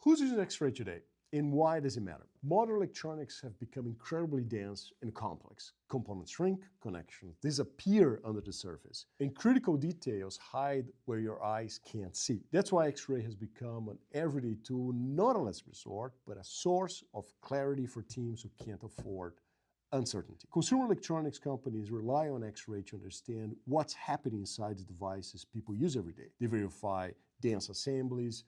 Who's using X-ray today? And why does it matter? Modern electronics have become incredibly dense and complex. Components shrink, connections disappear under the surface, and critical details hide where your eyes can't see. That's why X-ray has become an everyday tool, not a last resort, but a source of clarity for teams who can't afford uncertainty. Consumer electronics companies rely on X-ray to understand what's happening inside the devices people use every day. They verify dense assemblies,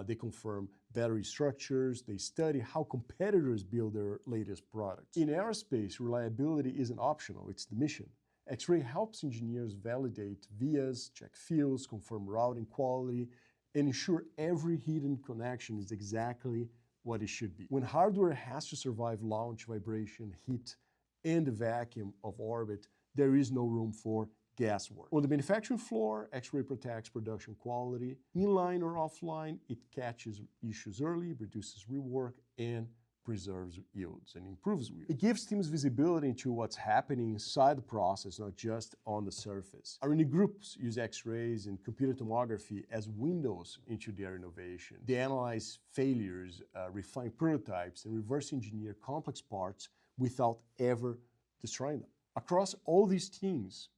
they confirm battery structures, they study how competitors build their latest products. In aerospace, reliability isn't optional, it's the mission. X-ray helps engineers validate vias, check fields, confirm routing quality, and ensure every hidden connection is exactly what it should be. When hardware has to survive launch, vibration, heat, and the vacuum of orbit, there is no room for guesswork. On the manufacturing floor, X-ray protects production quality. Inline or offline, it catches issues early, reduces rework, and preserves yields and improves yields. It gives teams visibility into what's happening inside the process, not just on the surface. R&D groups use X-rays and computer tomography as windows into their innovation. They analyze failures, refine prototypes, and reverse engineer complex parts without ever destroying them. Across all these teams,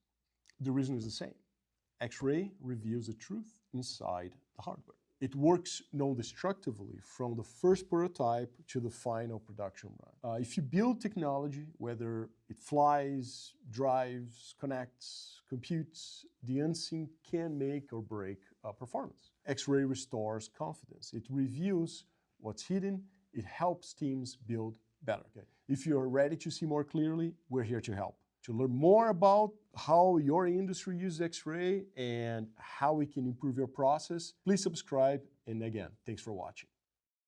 the reason is the same. X-ray reveals the truth inside the hardware. It works non-destructively from the first prototype to the final production run. If you build technology, whether it flies, drives, connects, computes, the unseen can make or break performance. X-ray restores confidence. It reveals what's hidden. It helps teams build better. Okay? If you're ready to see more clearly, we're here to help. To learn more about how your industry uses X-ray and how we can improve your process, please subscribe. And again, thanks for watching.